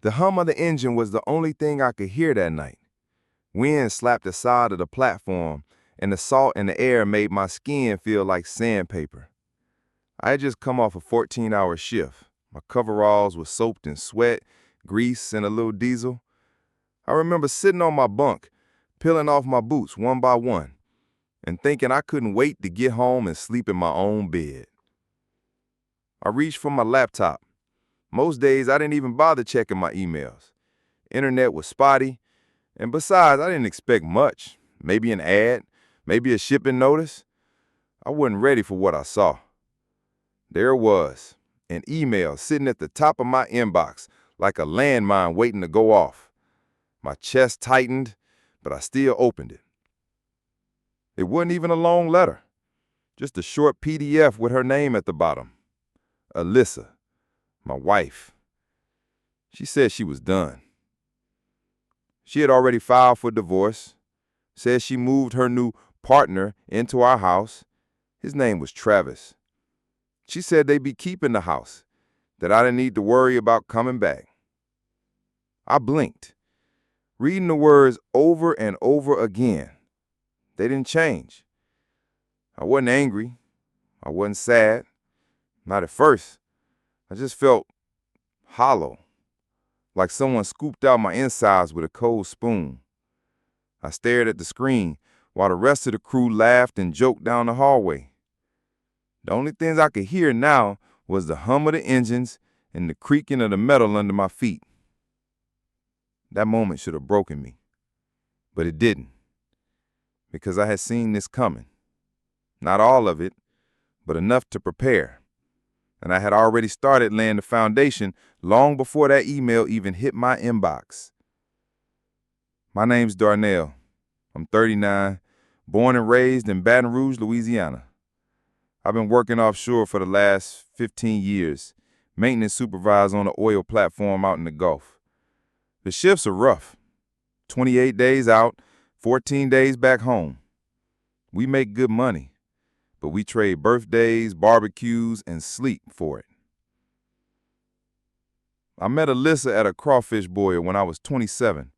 The hum of the engine was the only thing I could hear that night. Wind slapped the side of the platform, and the salt in the air made my skin feel like sandpaper. I had just come off a 14-hour shift. My coveralls were soaked in sweat, grease, and a little diesel. I remember sitting on my bunk, peeling off my boots one by one, and thinking I couldn't wait to get home and sleep in my own bed. I reached for my laptop. Most days, I didn't even bother checking my emails. Internet was spotty, and besides, I didn't expect much. Maybe an ad, maybe a shipping notice. I wasn't ready for what I saw. There it was, an email sitting at the top of my inbox like a landmine waiting to go off. My chest tightened, but I still opened it. It wasn't even a long letter, just a short PDF with her name at the bottom. Alyssa, my wife. She said she was done. She had already filed for divorce, said she moved her new partner into our house. His name was Travis. She said they'd be keeping the house, that I didn't need to worry about coming back. I blinked, reading the words over and over again. They didn't change. I wasn't angry. I wasn't sad. Not at first. I just felt hollow, like someone scooped out my insides with a cold spoon. I stared at the screen while the rest of the crew laughed and joked down the hallway. The only things I could hear now was the hum of the engines and the creaking of the metal under my feet. That moment should have broken me, but it didn't, because I had seen this coming. Not all of it, but enough to prepare. And I had already started laying the foundation long before that email even hit my inbox. My name's Darnell. I'm 39, born and raised in Baton Rouge, Louisiana. I've been working offshore for the last 15 years, maintenance supervisor on an oil platform out in the Gulf. The shifts are rough. 28 days out, 14 days back home. We make good money, but we trade birthdays, barbecues, and sleep for it. I met Alyssa at a crawfish boil when I was 27.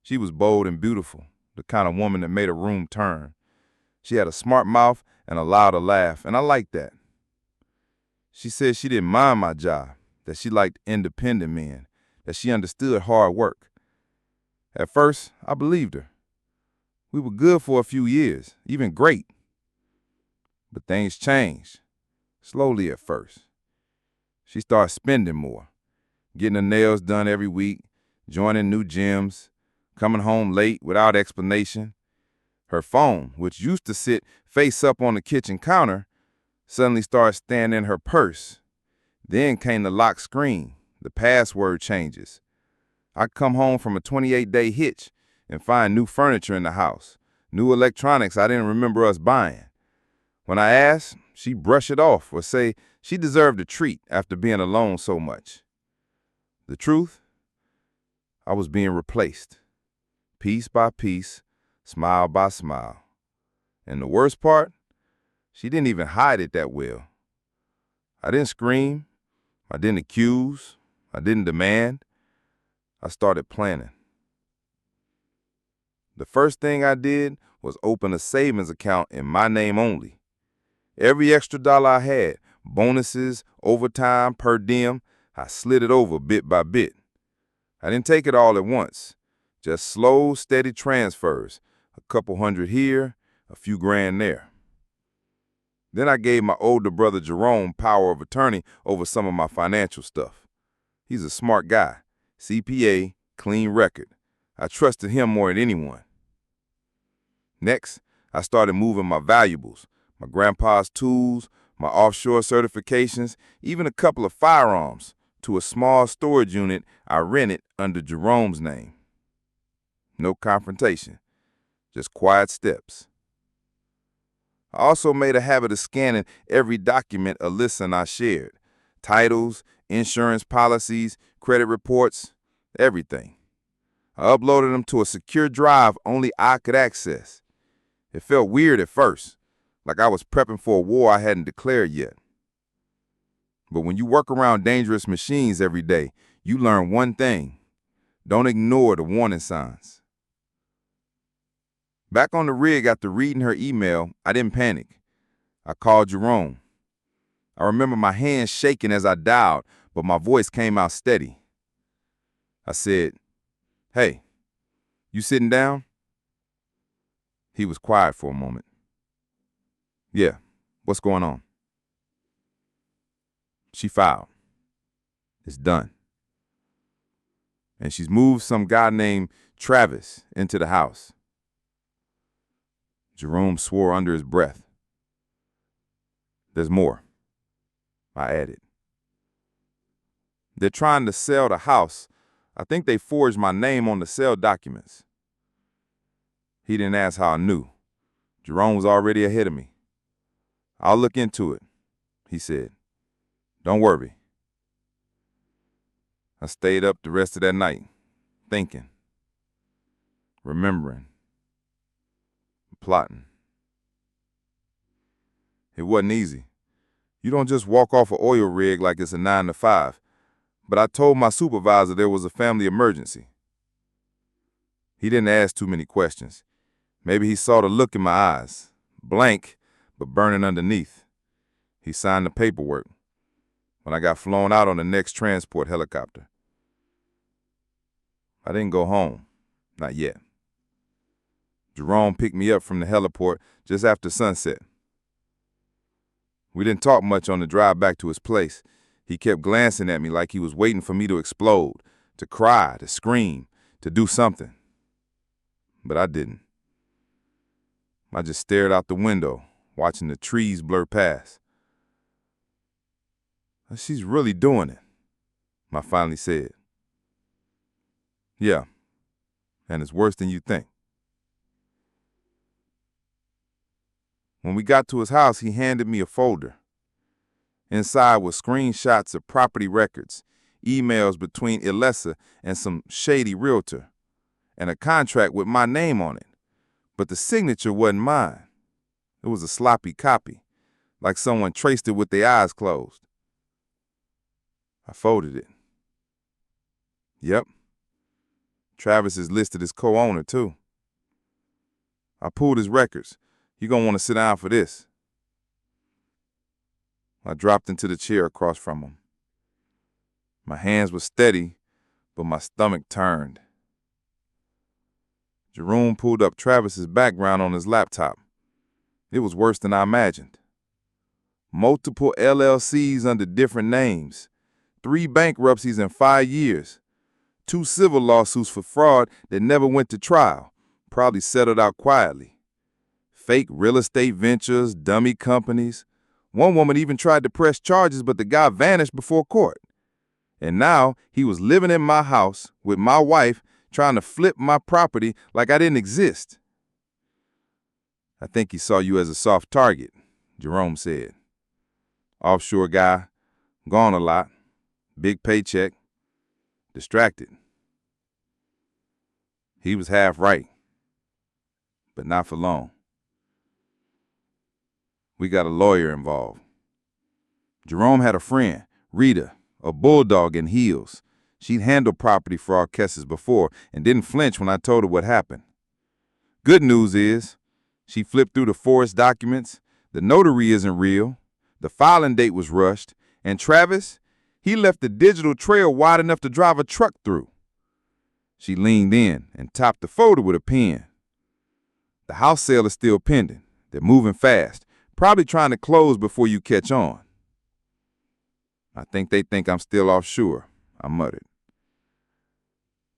She was bold and beautiful, the kind of woman that made a room turn. She had a smart mouth and allowed a laugh, and I liked that. She said she didn't mind my job, that she liked independent men, that she understood hard work. At first, I believed her. We were good for a few years, even great. But things changed, slowly at first. She started spending more, getting her nails done every week, joining new gyms, coming home late without explanation. Her phone, which used to sit face up on the kitchen counter, suddenly started standing in her purse. Then came the lock screen, the password changes. I'd come home from a 28-day hitch and find new furniture in the house, new electronics I didn't remember us buying. When I asked, she'd brush it off or say she deserved a treat after being alone so much. The truth? I was being replaced, piece by piece, smile by smile. And the worst part, she didn't even hide it that well. I didn't scream. I didn't accuse. I didn't demand. I started planning. The first thing I did was open a savings account in my name only. Every extra dollar I had, bonuses, overtime, per diem, I slid it over bit by bit. I didn't take it all at once, just slow, steady transfers, a couple hundred here, a few grand there. Then I gave my older brother Jerome power of attorney over some of my financial stuff. He's a smart guy, CPA, clean record. I trusted him more than anyone. Next, I started moving my valuables, my grandpa's tools, my offshore certifications, even a couple of firearms, to a small storage unit I rented under Jerome's name. No confrontation, just quiet steps. I also made a habit of scanning every document Alyssa and I shared. Titles, insurance policies, credit reports, everything. I uploaded them to a secure drive only I could access. It felt weird at first, like I was prepping for a war I hadn't declared yet. But when you work around dangerous machines every day, You learn one thing: don't ignore the warning signs. Back on the rig after reading her email, I didn't panic. I called Jerome. I remember my hands shaking as I dialed, but my voice came out steady. I said, "Hey, you sitting down?" He was quiet for a moment. "Yeah, what's going on?" She filed. "It's done. And she's moved some guy named Travis into the house." Jerome swore under his breath. "There's more," I added. "They're trying to sell the house. I think they forged my name on the sale documents." He didn't ask how I knew. Jerome was already ahead of me. "I'll look into it," he said. "Don't worry." I stayed up the rest of that night, thinking, remembering, plotting. It wasn't easy. You don't just walk off an oil rig like it's a 9 to 5. But I told my supervisor there was a family emergency. He didn't ask too many questions. Maybe he saw the look in my eyes, blank but burning underneath. He signed the paperwork when I got flown out on the next transport helicopter. I didn't go home, not yet. Jerome picked me up from the heliport just after sunset. We didn't talk much on the drive back to his place. He kept glancing at me like he was waiting for me to explode, to cry, to scream, to do something. But I didn't. I just stared out the window, watching the trees blur past. "She's really doing it," I finally said. "Yeah, and it's worse than you think." When we got to his house, he handed me a folder. Inside were screenshots of property records, emails between Elessa and some shady realtor, and a contract with my name on it. But the signature wasn't mine. It was a sloppy copy, like someone traced it with their eyes closed. I folded it. Yep. Travis is listed as co-owner, too. I pulled his records. You're going to want to sit down for this. I dropped into the chair across from him. My hands were steady, but my stomach turned. Jerome pulled up Travis's background on his laptop. It was worse than I imagined. Multiple LLCs under different names, 3 bankruptcies in 5 years, 2 civil lawsuits for fraud that never went to trial, probably settled out quietly. Fake real estate ventures, dummy companies. One woman even tried to press charges, but the guy vanished before court. And now he was living in my house with my wife, trying to flip my property like I didn't exist. "I think he saw you as a soft target," Jerome said. "Offshore guy, gone a lot, big paycheck, distracted." He was half right, but not for long. We got a lawyer involved. Jerome had a friend, Rita, a bulldog in heels. She'd handled property fraud cases before and didn't flinch when I told her what happened. Good news is, she flipped through the forest documents. The notary isn't real. The filing date was rushed. And Travis, he left the digital trail wide enough to drive a truck through. She leaned in and topped the folder with a pen. "The house sale is still pending. They're moving fast, probably trying to close before you catch on." "I think they think I'm still offshore," I muttered.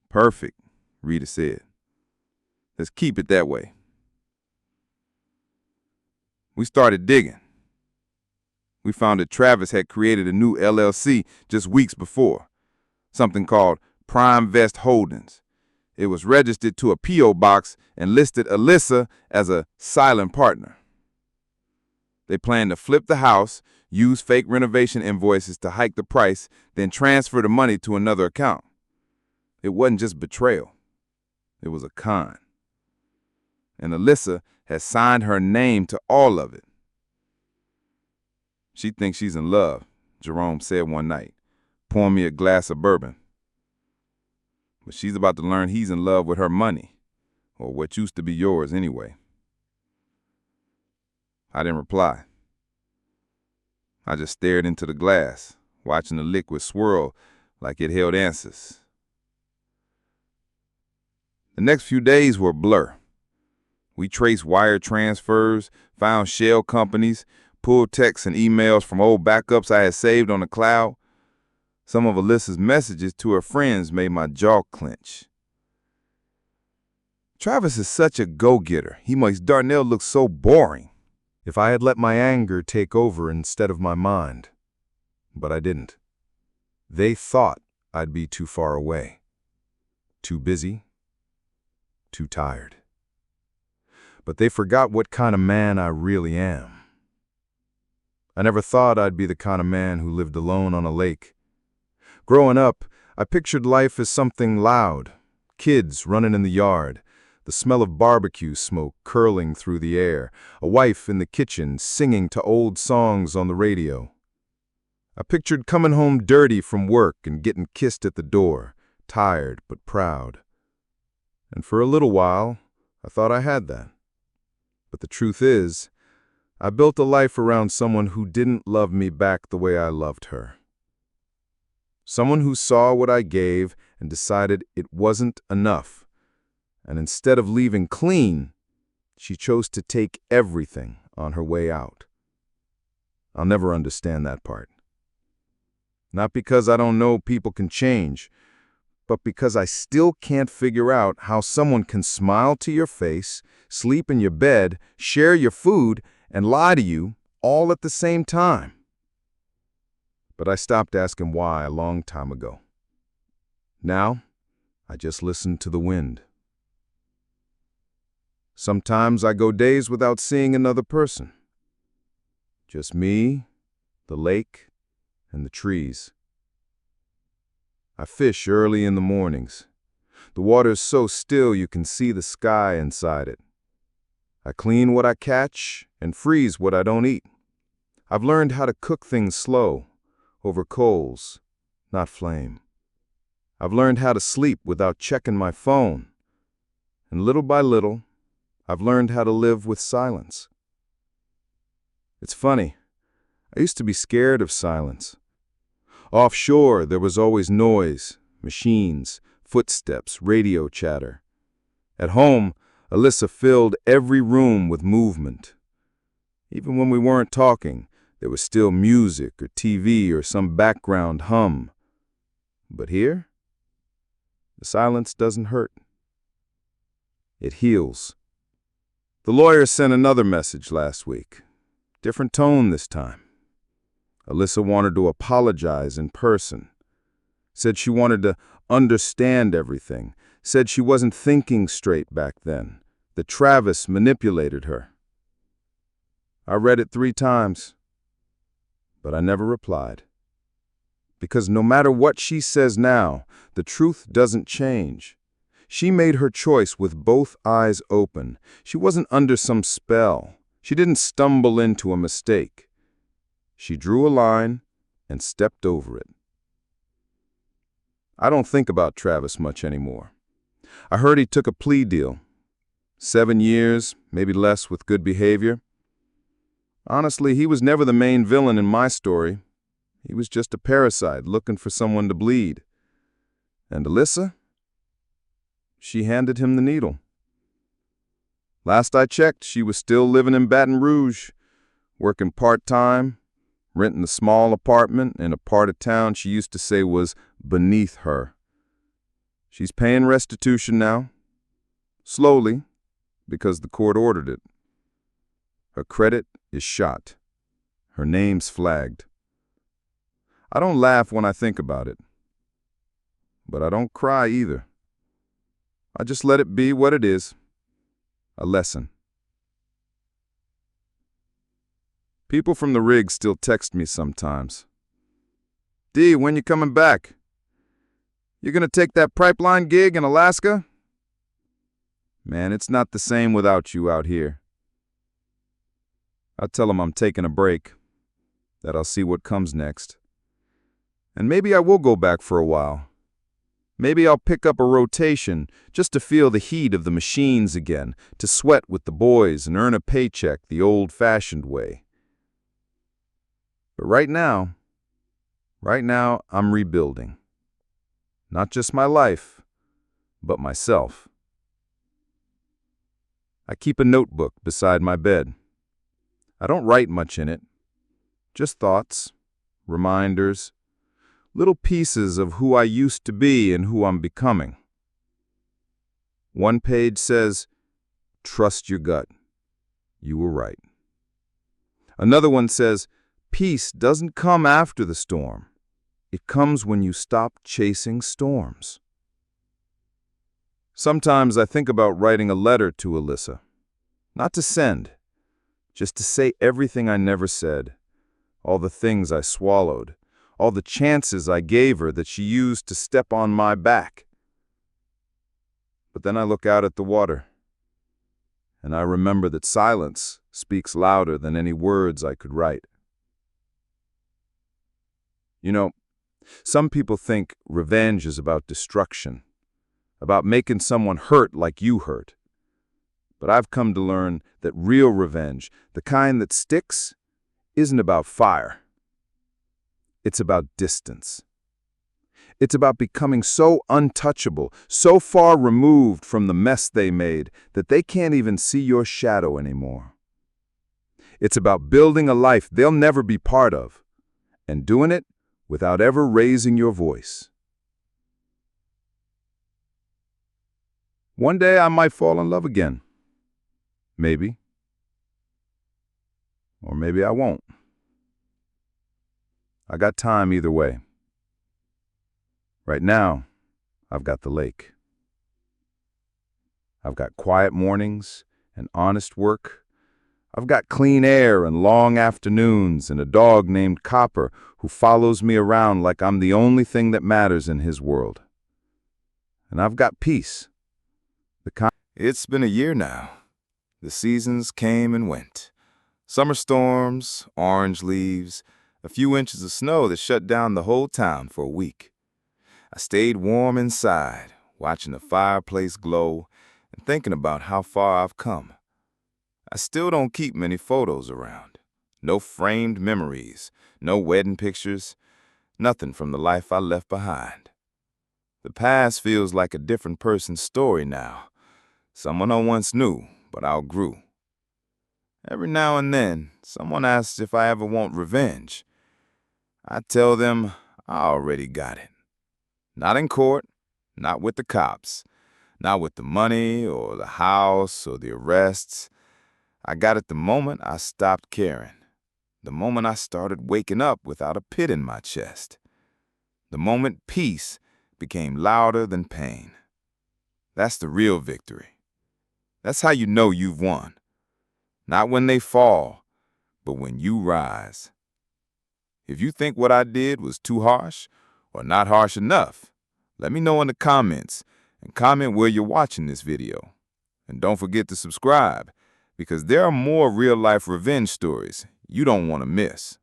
"Perfect," Rita said. "Let's keep it that way." We started digging. We found that Travis had created a new LLC just weeks before, something called Prime Vest Holdings. It was registered to a P.O. box and listed Elessa as a silent partner. They planned to flip the house, use fake renovation invoices to hike the price, then transfer the money to another account. It wasn't just betrayal. It was a con. And Elessa has signed her name to all of it. "She thinks she's in love," Jerome said one night, pouring me a glass of bourbon. but she's about to learn he's in love with her money, or what used to be yours anyway. I didn't reply. I just stared into the glass, watching the liquid swirl like it held answers. The next few days were a blur. We traced wire transfers, found shell companies, pulled texts and emails from old backups I had saved on the cloud. Some of Alyssa's messages to her friends made my jaw clench. Travis is such a go-getter. He makes Darnell look so boring. If I had let my anger take over instead of my mind. But I didn't. They thought I'd be too far away. Too busy. Too tired. But they forgot what kind of man I really am. I never thought I'd be the kind of man who lived alone on a lake. Growing up, I pictured life as something loud, kids running in the yard, the smell of barbecue smoke curling through the air, a wife in the kitchen singing to old songs on the radio. I pictured coming home dirty from work and getting kissed at the door, tired but proud. And for a little while, I thought I had that. But the truth is, I built a life around someone who didn't love me back the way I loved her. Someone who saw what I gave and decided it wasn't enough. And instead of leaving clean, she chose to take everything on her way out. I'll never understand that part. Not because I don't know people can change, but because I still can't figure out how someone can smile to your face, sleep in your bed, share your food, and lie to you all at the same time. But I stopped asking why a long time ago. Now, I just listen to the wind. Sometimes I go days without seeing another person. Just me, the lake, and the trees. I fish early in the mornings. The water's so still you can see the sky inside it. I clean what I catch and freeze what I don't eat. I've learned how to cook things slow, over coals, not flame. I've learned how to sleep without checking my phone. And little by little, I've learned how to live with silence. It's funny, I used to be scared of silence. Offshore, there was always noise, machines, footsteps, radio chatter. At home, Alyssa filled every room with movement. Even when we weren't talking, there was still music or TV or some background hum. But here, the silence doesn't hurt. It heals. The lawyer sent another message last week. Different tone this time. Alyssa wanted to apologize in person. Said she wanted to understand everything. Said she wasn't thinking straight back then. That Travis manipulated her. I read it 3 times, but I never replied. Because no matter what she says now, the truth doesn't change. She made her choice with both eyes open. She wasn't under some spell. She didn't stumble into a mistake. She drew a line and stepped over it. I don't think about Travis much anymore. I heard he took a plea deal. 7 years, maybe less with good behavior. Honestly, he was never the main villain in my story. He was just a parasite looking for someone to bleed. And Alyssa? She handed him the needle. Last I checked, she was still living in Baton Rouge, working part-time, renting a small apartment in a part of town she used to say was beneath her. She's paying restitution now, slowly, because the court ordered it. Her credit is shot. Her name's flagged. I don't laugh when I think about it, but I don't cry either. I just let it be what it is, a lesson. People from the rig still text me sometimes. D, when you coming back? You gonna take that pipeline gig in Alaska? Man, it's not the same without you out here. I tell them I'm taking a break, that I'll see what comes next. And maybe I will go back for a while. Maybe I'll pick up a rotation just to feel the heat of the machines again, to sweat with the boys and earn a paycheck the old-fashioned way. But right now, I'm rebuilding. Not just my life, but myself. I keep a notebook beside my bed. I don't write much in it, just thoughts, reminders, little pieces of who I used to be and who I'm becoming. One page says, "Trust your gut. You were right." Another one says, "Peace doesn't come after the storm. It comes when you stop chasing storms." Sometimes I think about writing a letter to Alyssa. Not to send, just to say everything I never said, all the things I swallowed, all the chances I gave her that she used to step on my back. But then I look out at the water, and I remember that silence speaks louder than any words I could write. You know, some people think revenge is about destruction, about making someone hurt like you hurt. But I've come to learn that real revenge, the kind that sticks, isn't about fire. It's about distance. It's about becoming so untouchable, so far removed from the mess they made that they can't even see your shadow anymore. It's about building a life they'll never be part of, and doing it without ever raising your voice. One day I might fall in love again. Maybe. Or maybe I won't. I got time either way. Right now, I've got the lake. I've got quiet mornings and honest work. I've got clean air and long afternoons and a dog named Copper who follows me around like I'm the only thing that matters in his world. And I've got peace. It's been a year now. The seasons came and went. Summer storms, orange leaves, a few inches of snow that shut down the whole town for a week. I stayed warm inside, watching the fireplace glow and thinking about how far I've come. I still don't keep many photos around. No framed memories, no wedding pictures, nothing from the life I left behind. The past feels like a different person's story now. Someone I once knew, but outgrew. Every now and then, someone asks if I ever want revenge. I tell them I already got it. Not in court, not with the cops, not with the money or the house or the arrests. I got it the moment I stopped caring. The moment I started waking up without a pit in my chest. The moment peace became louder than pain. That's the real victory. That's how you know you've won. Not when they fall, but when you rise. If you think what I did was too harsh or not harsh enough, let me know in the comments and comment where you're watching this video. And don't forget to subscribe, because there are more real-life revenge stories you don't want to miss.